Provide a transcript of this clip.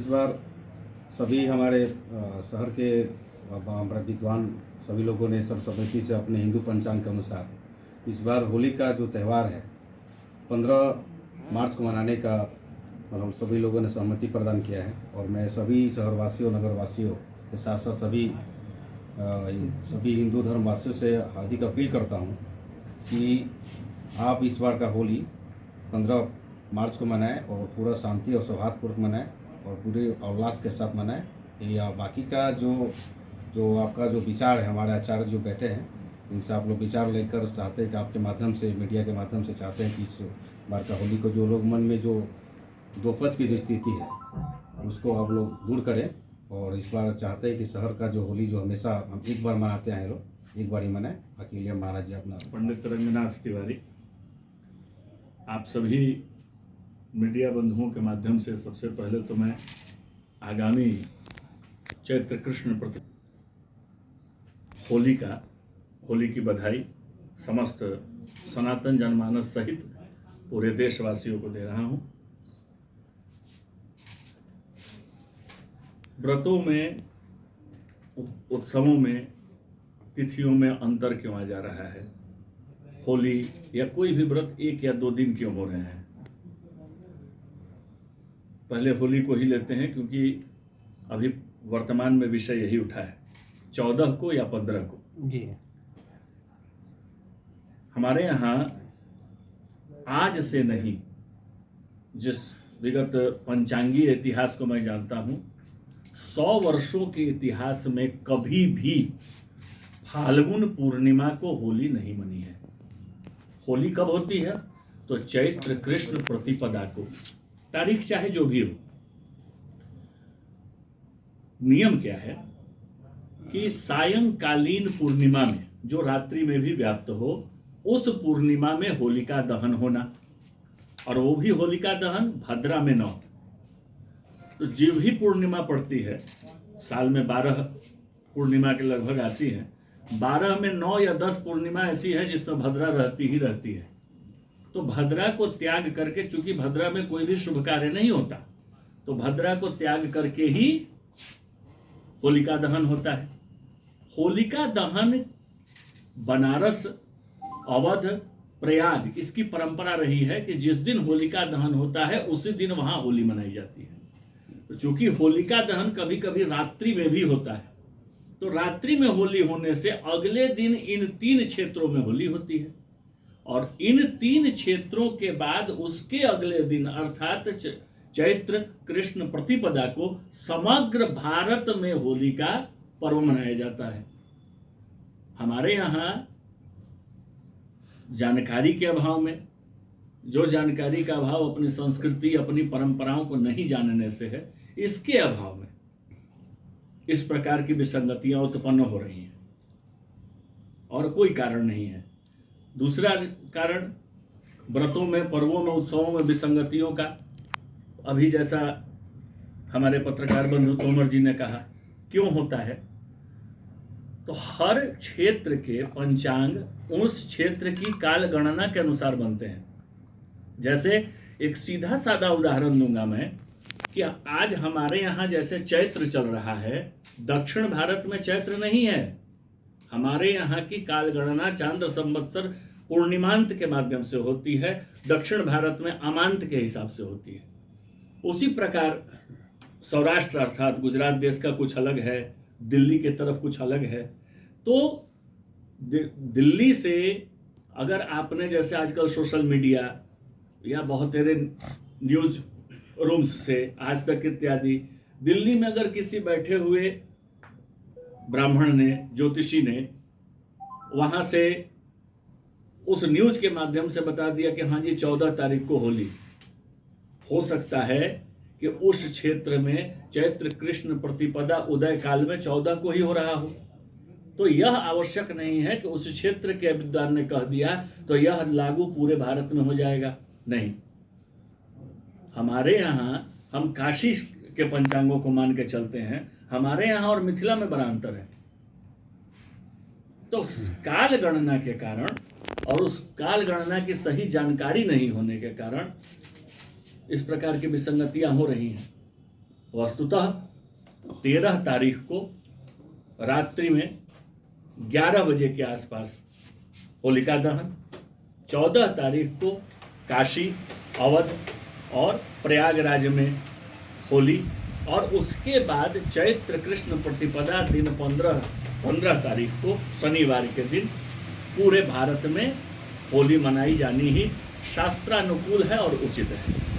इस बार सभी हमारे शहर के हमारे विद्वान सभी लोगों ने सर्वसम्मति से अपने हिंदू पंचांग के अनुसार इस बार होली का जो त्यौहार है 15 मार्च को मनाने का मतलब सभी लोगों ने सहमति प्रदान किया है। और मैं सभी शहरवासियों नगरवासियों के साथ साथ सभी हिंदू धर्मवासियों से हार्दिक अपील करता हूं कि आप इस बार का होली 15 मार्च को मनाएं और पूरा शांति और सौहार्दपूर्वक मनाएं और पूरे उल्लास के साथ मनाएं। या बाकी का जो आपका जो विचार है, हमारे आचार्य जो बैठे हैं इनसे आप लोग विचार लेकर चाहते हैं कि आपके माध्यम से मीडिया के माध्यम से चाहते हैं कि इस बार का होली को जो लोग मन में जो दो पक्ष की जो स्थिति है उसको आप लोग दूर करें। और इस बार चाहते हैं कि शहर का जो होली जो हमेशा हम एक बार मनाते हैं लोग एक बार ही मनाएं। बाकी लिए महाराज जी अपना। पंडित रंगनाथ तिवारी, आप सभी मीडिया बंधुओं के माध्यम से सबसे पहले तो मैं आगामी चैत्र कृष्ण प्रति होली की बधाई समस्त सनातन जनमानस सहित पूरे देशवासियों को दे रहा हूं। व्रतों में, उत्सवों में, तिथियों में अंतर क्यों आ जा रहा है? होली या कोई भी व्रत 1 या 2 दिन क्यों हो रहे हैं? पहले होली को ही लेते हैं क्योंकि अभी वर्तमान में विषय यही उठा है, 14 को या 15 को। जी, हमारे यहाँ आज से नहीं, जिस विगत पंचांगीय इतिहास को मैं जानता हूँ, 100 वर्षों के इतिहास में कभी भी फाल्गुन पूर्णिमा को होली नहीं मनी है। होली कब होती है? तो चैत्र कृष्ण प्रतिपदा को, तारीख चाहे जो भी हो। नियम क्या है कि सायंकालीन पूर्णिमा में, जो रात्रि में भी व्याप्त हो, उस पूर्णिमा में होलिका दहन होना, और वो भी होलिका दहन भद्रा में 9। तो जो भी पूर्णिमा पड़ती है, साल में 12 पूर्णिमा के लगभग आती है, 12 में 9 या 10 पूर्णिमा ऐसी है जिसमें भद्रा रहती ही रहती है। तो भद्रा को त्याग करके, चूंकि भद्रा में कोई भी शुभ कार्य नहीं होता, तो भद्रा को त्याग करके ही होलिका दहन होता है। होलिका दहन बनारस, अवध, प्रयाग, इसकी परंपरा रही है कि जिस दिन होलिका दहन होता है उसी दिन वहां होली मनाई जाती है। तो चूंकि होलिका दहन कभी कभी रात्रि में भी होता है, तो रात्रि में होली होने से अगले दिन इन 3 क्षेत्रों में होली होती है, और इन 3 क्षेत्रों के बाद उसके अगले दिन अर्थात चैत्र कृष्ण प्रतिपदा को समग्र भारत में होली का पर्व मनाया जाता है। हमारे यहाँ जानकारी के अभाव में, जो जानकारी का अभाव अपनी संस्कृति, अपनी परंपराओं को नहीं जानने से है, इसके अभाव में इस प्रकार की विसंगतियां उत्पन्न हो रही हैं, और कोई कारण नहीं है। दूसरा कारण व्रतों में, पर्वों में, उत्सवों में विसंगतियों का, अभी जैसा हमारे पत्रकार बंधु तोमर जी ने कहा, क्यों होता है? तो हर क्षेत्र के पंचांग उस क्षेत्र की काल गणना के अनुसार बनते हैं। जैसे एक सीधा साधा उदाहरण दूंगा मैं कि आज हमारे यहाँ जैसे चैत्र चल रहा है, दक्षिण भारत में चैत्र नहीं है। हमारे यहाँ की काल गणना चांद्र संवत्सर पूर्णिमांत के माध्यम से होती है, दक्षिण भारत में अमांत के हिसाब से होती है। उसी प्रकार सौराष्ट्र अर्थात गुजरात देश का कुछ अलग है, दिल्ली के तरफ कुछ अलग है। तो दिल्ली से अगर आपने, जैसे आजकल सोशल मीडिया या बहुत सारे न्यूज रूम्स से, आज तक इत्यादि, दिल्ली में अगर किसी बैठे हुए ब्राह्मण ने, ज्योतिषी ने वहां से उस न्यूज के माध्यम से बता दिया कि हाँ जी 14 तारीख को होली, हो सकता है कि उस क्षेत्र में चैत्र कृष्ण प्रतिपदा उदय काल में 14 को ही हो रहा हो। तो यह आवश्यक नहीं है कि उस क्षेत्र के विद्वान ने कह दिया तो यह लागू पूरे भारत में हो जाएगा। नहीं, हमारे यहाँ हम काशी के पंचांगों को मान के चलते हैं, हमारे यहाँ और मिथिला में बड़ा अंतर है। तो काल गणना के कारण और उस काल गणना की सही जानकारी नहीं होने के कारण इस प्रकार की विसंगतियां हो रही हैं। वस्तुतः 13 तारीख को रात्रि में 11 बजे के आसपास होलिका दहन, 14 तारीख को काशी, अवध और प्रयागराज में होली, और उसके बाद चैत्र कृष्ण प्रतिपदा दिन 15 तारीख को शनिवार के दिन पूरे भारत में होली मनाई जानी ही शास्त्रानुकूल है और उचित है।